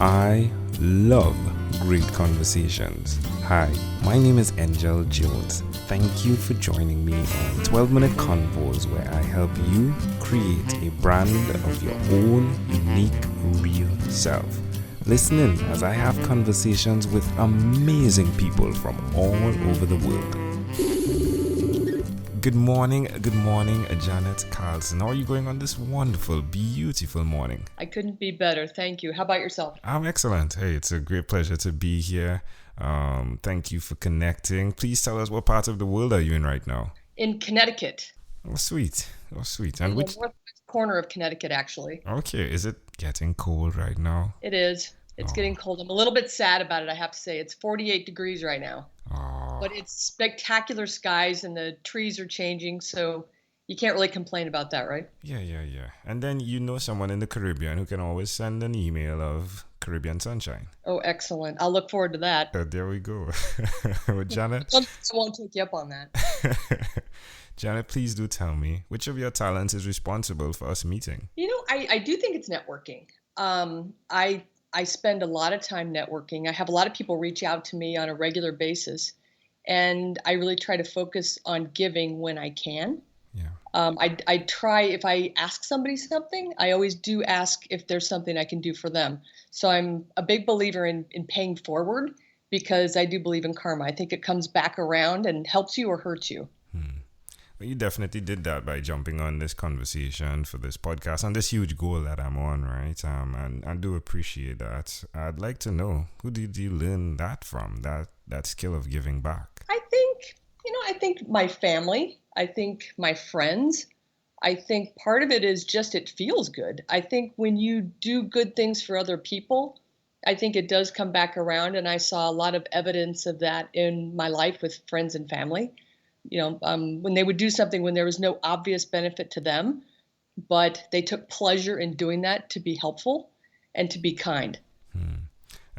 I love great conversations. Hi, my name is Angel Jones. Thank you for joining me on 12-minute convos where I help you create a brand of your own unique, real self. Listen in as I have conversations with amazing people from all over the world. Good morning, Janet Carlson. How are you going on this wonderful, beautiful morning? I couldn't be better. Thank you. How about yourself? I'm excellent. Hey, it's a great pleasure to be here. Thank you for connecting. Please tell us what part of the world are you in right now? In Connecticut. Oh, sweet. Oh, sweet. In And the which? northwest corner of Connecticut, actually. Okay, is it getting cold right now? It is. It's Oh, getting cold. I'm a little bit sad about it, I have to say. It's 48 degrees right now. oh. But it's spectacular skies and the trees are changing, so you can't really complain about that, right? Yeah. And then you know someone in the Caribbean who can always send an email of Caribbean sunshine. Oh, excellent. I'll look forward to that. There we go. Well, Janet, I won't take you up on that. Janet, please do tell me which of your talents is responsible for us meeting. I do think it's networking. I spend a lot of time networking. I have a lot of people reach out to me on a regular basis, and I really try to focus on giving when I can. Yeah. I try, if I ask somebody something, I always do ask if there's something I can do for them. So I'm a big believer in paying forward because I do believe in karma. I think it comes back around and helps you or hurts you. Well, you definitely did that by jumping on this conversation for this podcast and this huge goal that I'm on, right? And I do appreciate that. I'd like to know, who did you learn that from? That skill of giving back. I think my family, I think my friends, I think part of it is just it feels good. I think when you do good things for other people, I think it does come back around. And I saw a lot of evidence of that in my life with friends and family. When they would do something when there was no obvious benefit to them, but they took pleasure in doing that to be helpful and to be kind.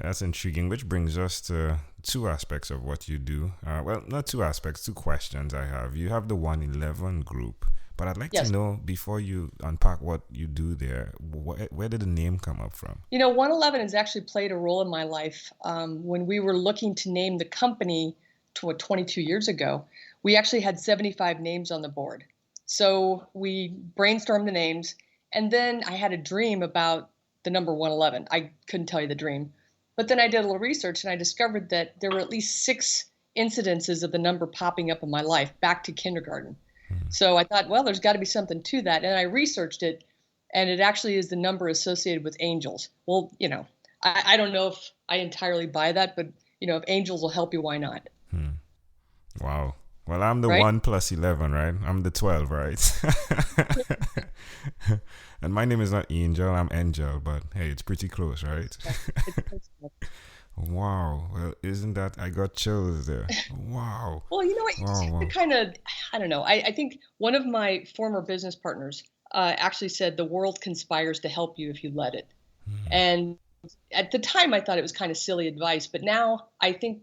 That's intriguing, which brings us to two aspects of what you do. Well, not two aspects, two questions I have. You have the 111 group, but I'd like to Yes. know, before you unpack what you do there, where did the name come up from? 111 has actually played a role in my life. When we were looking to name the company 22 years ago, we actually had 75 names on the board. So we brainstormed the names, and then I had a dream about the number 111. I couldn't tell you the dream. But then I did a little research, and I discovered that there were at least 6 incidences of the number popping up in my life back to kindergarten. So I thought, well, there's got to be something to that. And I researched it, and it actually is the number associated with angels. Well, I don't know if I entirely buy that, but, if angels will help you, why not? Wow. Well, I'm the Right? 1 plus 11, right? I'm the 12, right? And my name is not Angel, I'm Angel, but hey, it's pretty close, right? Wow. Well, isn't that, I got chills there. Wow. Well, you know what? You just Wow, have to wow. kind of, I don't know. I think one of my former business partners actually said the world conspires to help you if you let it. And at the time, I thought it was kind of silly advice, but now I think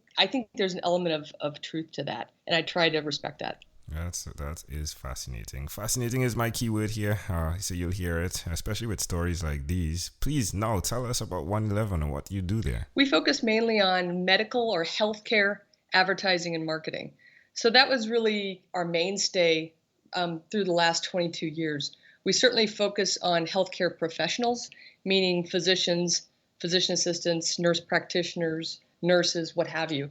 there's an element of truth to that, and I try to respect that. That is fascinating. Fascinating is my keyword here. So you'll hear it, especially with stories like these. Please now tell us about 111 and what you do there. We focus mainly on medical or healthcare advertising and marketing. So that was really our mainstay through the last 22 years. We certainly focus on healthcare professionals, meaning physicians, physician assistants, nurse practitioners, nurses, what have you.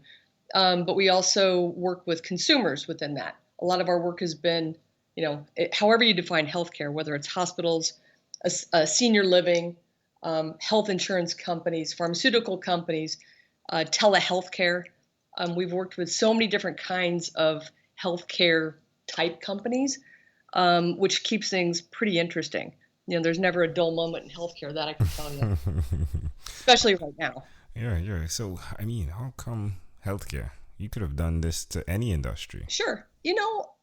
But we also work with consumers within that. A lot of our work has been, however you define healthcare, whether it's hospitals, senior living, health insurance companies, pharmaceutical companies, telehealthcare. We've worked with so many different kinds of healthcare type companies, which keeps things pretty interesting. There's never a dull moment in healthcare, that I can tell you, especially right now. Yeah. So, I mean, how come healthcare? You could have done this to any industry. Sure.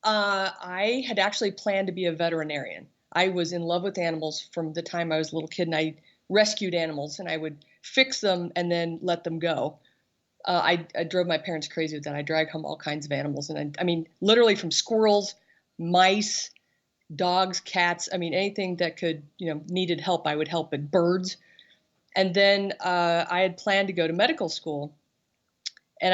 I had actually planned to be a veterinarian. I was in love with animals from the time I was a little kid, and I rescued animals, and I would fix them and then let them go. I drove my parents crazy with that. I drag home all kinds of animals, and I mean, literally from squirrels, mice, dogs, cats. I mean, anything that could, needed help, I would help. But birds. And then I had planned to go to medical school, and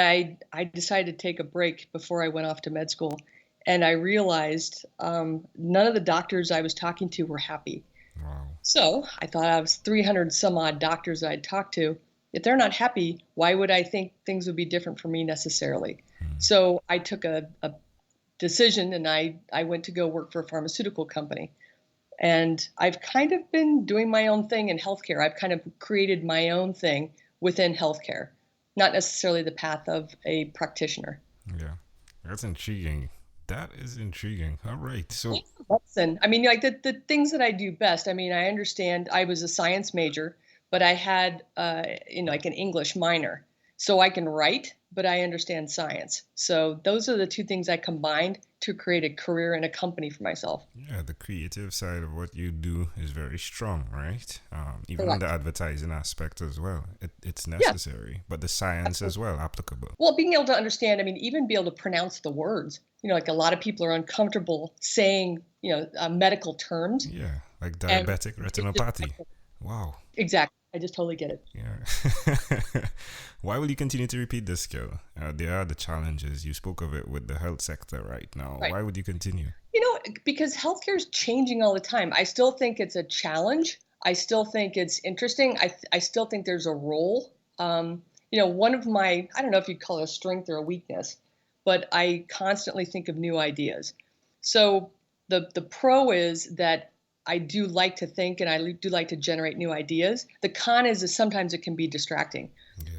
I decided to take a break before I went off to med school. And I realized none of the doctors I was talking to were happy. Wow. So I thought I was 300 some odd doctors I'd talked to. If they're not happy, why would I think things would be different for me necessarily? So I took a decision, and I went to go work for a pharmaceutical company. And I've kind of been doing my own thing in healthcare. I've kind of created my own thing within healthcare, not necessarily the path of a practitioner. Yeah, that's intriguing. That is intriguing. All right. So, Listen, I mean, like the things that I do best. I mean, I understand I was a science major, but I had, like an English minor. So I can write, but I understand science. So those are the two things I combined to create a career and a company for myself. yeah, the creative side of what you do is very strong, right? Even on Correct. the advertising aspect as well, it's Yeah. necessary, but the science as well applicable. Well, being able to understand, I mean, even be able to pronounce the words, like a lot of people are uncomfortable saying, medical terms. Yeah, like And diabetic retinopathy. Wow. exactly. I just totally get it. Yeah. Why will you continue to repeat this skill? There are the challenges. You spoke of it with the health sector right now. Right. Why would you continue? Because healthcare is changing all the time. I still think it's a challenge. I still think it's interesting. I still think there's a role. One of my, I don't know if you'd call it a strength or a weakness, but I constantly think of new ideas. So the pro is that I do like to think, and I do like to generate new ideas. The con is sometimes it can be distracting. Yeah.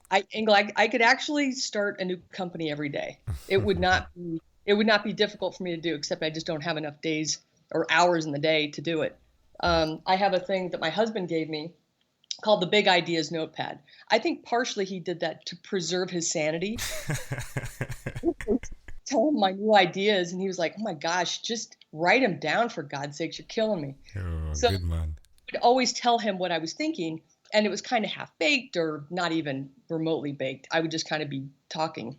I could actually start a new company every day. It would not be difficult for me to do, except I just don't have enough days or hours in the day to do it. I have a thing that my husband gave me called the Big Ideas Notepad. I think partially he did that to preserve his sanity. Tell him my new ideas, and he was like, "Oh my gosh, just write them down for God's sakes, you're killing me." Oh, So good man. I would always tell him what I was thinking, and it was kind of half baked or not even remotely baked. I would just kind of be talking.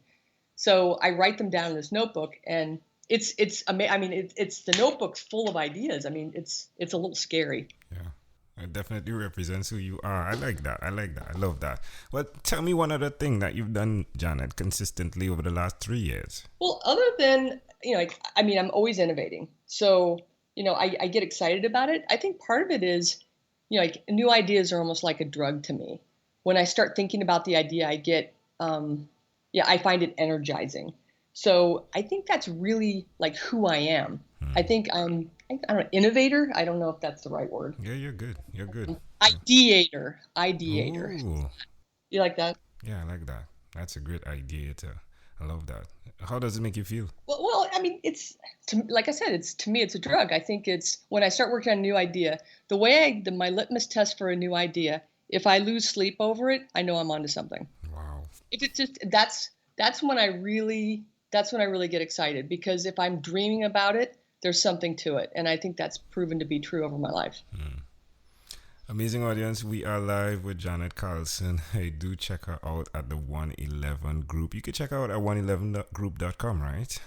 So I write them down in this notebook, and it's the notebook's full of ideas. I mean, it's a little scary. Yeah. It definitely represents who you are. I like that. I love that. Well, tell me one other thing that you've done, Janet, consistently over the last 3 years. Well, other than, I'm always innovating. So, I get excited about it. I think part of it is, new ideas are almost like a drug to me. When I start thinking about the idea, I find it energizing. So I think that's really like who I am. I think I'm, I don't know, innovator. I don't know if that's the right word. Yeah, you're good. You're good. Ideator. Ooh. You like that? Yeah, I like that. That's a great idea. I love that. How does it make you feel? Well, I mean, like I said, to me, it's a drug. I think it's when I start working on a new idea, my litmus test for a new idea, if I lose sleep over it, I know I'm onto something. Wow. If it's just, that's when I really get excited, because if I'm dreaming about it, there's something to it. And I think that's proven to be true over my life. Amazing audience, we are live with Janet Carlson. Hey, do check her out at the 111 group. You can check her out at 111group.com, right?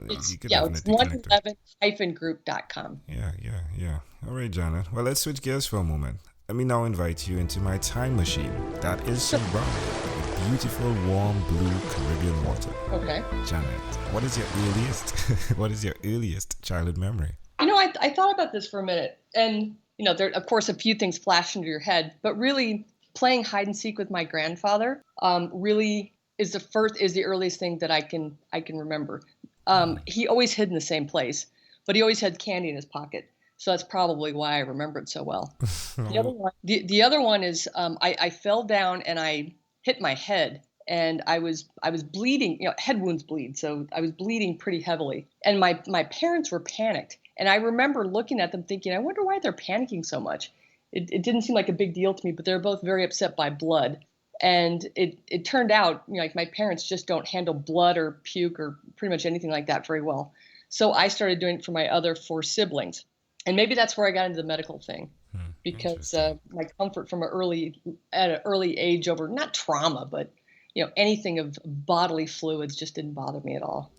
It's you could definitely connect her. 111-group.com. Yeah. All right, Janet. Well, let's switch gears for a moment. Let me now invite you into my time machine that is surrounded with beautiful, warm, blue Caribbean water. Okay. Janet, what is your earliest childhood memory? I thought about this for a minute, and there of course a few things flash into your head, but really playing hide and seek with my grandfather really is the earliest thing that I can remember. He always hid in the same place, but he always had candy in his pocket. So that's probably why I remember it so well. The other one is I fell down and I hit my head, and I was bleeding. Head wounds bleed, so I was bleeding pretty heavily. And my parents were panicked, and I remember looking at them thinking, I wonder why they're panicking so much. It didn't seem like a big deal to me, but they were both very upset by blood. And it turned out, like my parents just don't handle blood or puke or pretty much anything like that very well. So I started doing it for my other 4 siblings. And maybe that's where I got into the medical thing, because my comfort from at an early age over, not trauma, but anything of bodily fluids just didn't bother me at all.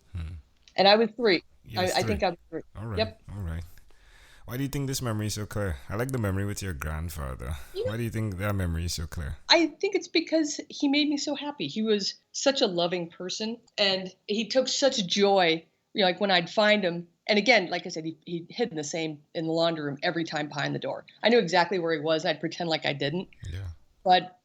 And I was 3. I think I was 3. All right. Yep. All right. Why do you think this memory is so clear? I like the memory with your grandfather. Why do you think that memory is so clear? I think it's because he made me so happy. He was such a loving person, and he took such joy, like when I'd find him. And again, like I said, he hid in the laundry room every time behind the door. I knew exactly where he was. I'd pretend like I didn't. Yeah. But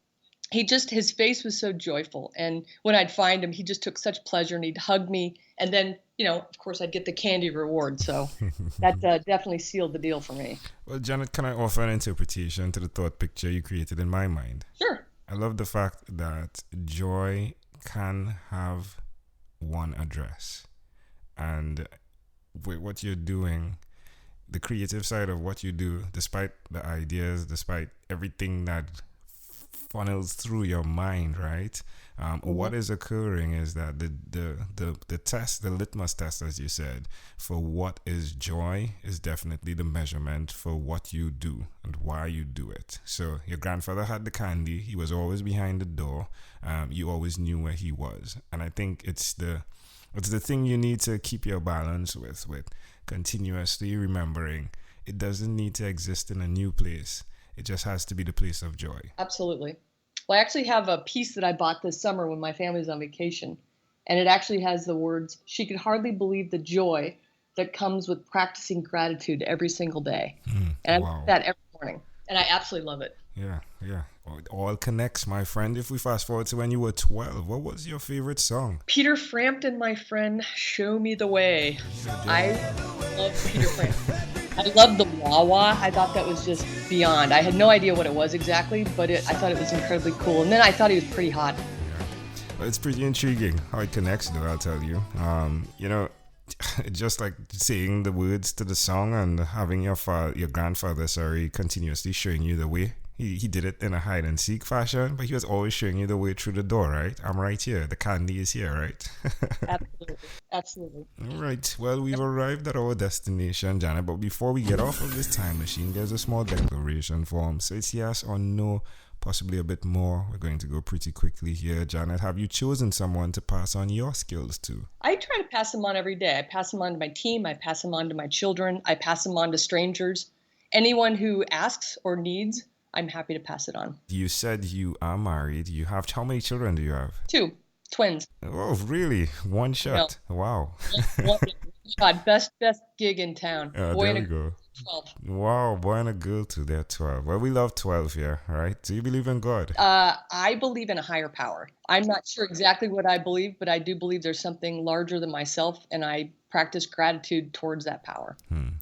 his face was so joyful. And when I'd find him, he just took such pleasure, and he'd hug me. And then, of course, I'd get the candy reward. So that definitely sealed the deal for me. Well, Janet, can I offer an interpretation to the thought picture you created in my mind? Sure. I love the fact that joy can have one address. And with what you're doing, the creative side of what you do, despite the ideas, despite everything that funnels through your mind, right? What is occurring is that the test, the litmus test, as you said, for what is joy is definitely the measurement for what you do and why you do it. So your grandfather had the candy. He was always behind the door. You always knew where he was. And I think it's the thing you need to keep your balance with continuously remembering it doesn't need to exist in a new place. It just has to be the place of joy. Absolutely. Well, I actually have a piece that I bought this summer when my family was on vacation, and it actually has the words, "She could hardly believe the joy that comes with practicing gratitude every single day." And Wow. I do that every morning, and I absolutely love it. Yeah. Well, it all connects, my friend. If we fast forward to when you were 12, what was your favorite song? Peter Frampton, my friend, show me the way. I love Peter Frampton. I love the wah-wah. I thought that was just beyond. I had no idea what it was exactly, but I thought it was incredibly cool. And then I thought he was pretty hot. Yeah. Well, it's pretty intriguing how it connects, though, I'll tell you. Just like saying the words to the song and having your grandfather, continuously showing you the way. He did it in a hide and seek fashion, but he was always showing you the way through the door, right? I'm right here. The candy is here, right? Absolutely. All right. Well, we've arrived at our destination, Janet. But before we get off of this time machine, there's a small declaration form. So it's yes or no, possibly a bit more. We're going to go pretty quickly here. Janet, have you chosen someone to pass on your skills to? I try to pass them on every day. I pass them on to my team. I pass them on to my children. I pass them on to strangers. Anyone who asks or needs, I'm happy to pass it on. You said you are married. How many children do you have? 2 twins. Oh, really? One shot. No. Wow. One shot. Best gig in town. Boy there we go. 12. Wow, boy and a girl too. They're 12. Well, we love 12 here, right? Do you believe in God? I believe in a higher power. I'm not sure exactly what I believe, but I do believe there's something larger than myself, and I practice gratitude towards that power.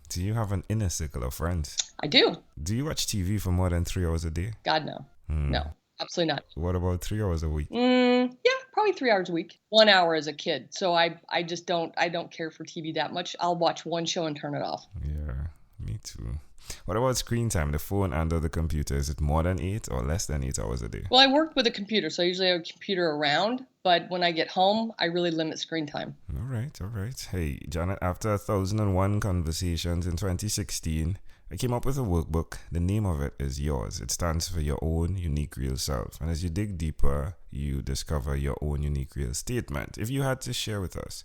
Do you have an inner circle of friends? I do. Do you watch TV for more than 3 hours a day? God, no. No, absolutely not. What about 3 hours a week? Yeah, probably 3 hours a week. 1 hour as a kid. So I just don't care for TV that much. I'll watch one show and turn it off. Yeah, me too. What about screen time, the phone and or the computer? Is it more than 8 or less than 8 hours a day? Well, I work with a computer, so I usually have a computer around. But when I get home, I really limit screen time. All right. Hey, Janet, after 1,001 conversations in 2016, I came up with a workbook. The name of it is Yours. It stands for Your Own Unique Real Self. And as you dig deeper, you discover your own unique real statement. If you had to share with us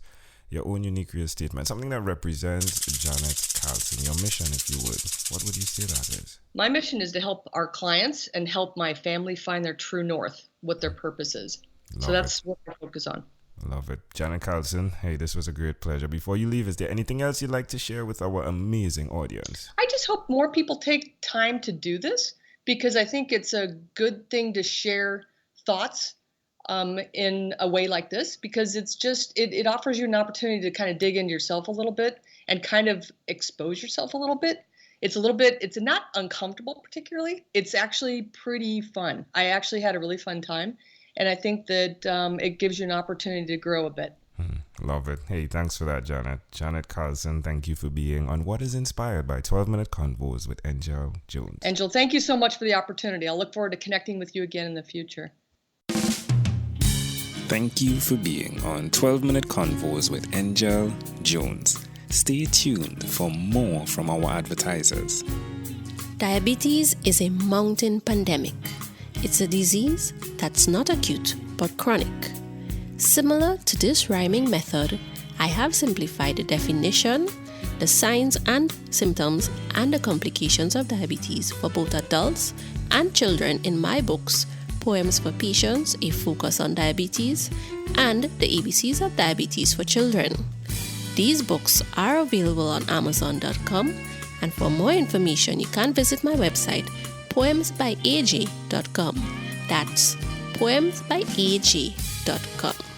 your own unique real statement, something that represents Janet Carlson, your mission, if you would, what would you say that is? My mission is to help our clients and help my family find their true north, what their purpose is. So that's what I focus on. Love it. Janet Carlson, hey, this was a great pleasure. Before you leave, is there anything else you'd like to share with our amazing audience? I just hope more people take time to do this, because I think it's a good thing to share thoughts in a way like this, because it's just, it offers you an opportunity to kind of dig into yourself a little bit and kind of expose yourself a little bit. It's not uncomfortable particularly. It's actually pretty fun. I actually had a really fun time. And I think that it gives you an opportunity to grow a bit. Love it. Hey, thanks for that, Janet. Janet Carlson, thank you for being on What is Inspired by 12-Minute Convos with Angel Jones. Angel, thank you so much for the opportunity. I'll look forward to connecting with you again in the future. Thank you for being on 12-Minute Convos with Angel Jones. Stay tuned for more from our advertisers. Diabetes is a mountain pandemic. It's a disease that's not acute, but chronic. Similar to this rhyming method, I have simplified the definition the signs and symptoms and the complications of diabetes for both adults and children in my books, Poems for Patients, A Focus on Diabetes, and The ABCs of Diabetes for Children. These books are available on Amazon.com, and for more information, you can visit my website, poemsbyaj.com. That's poemsbyaj.com.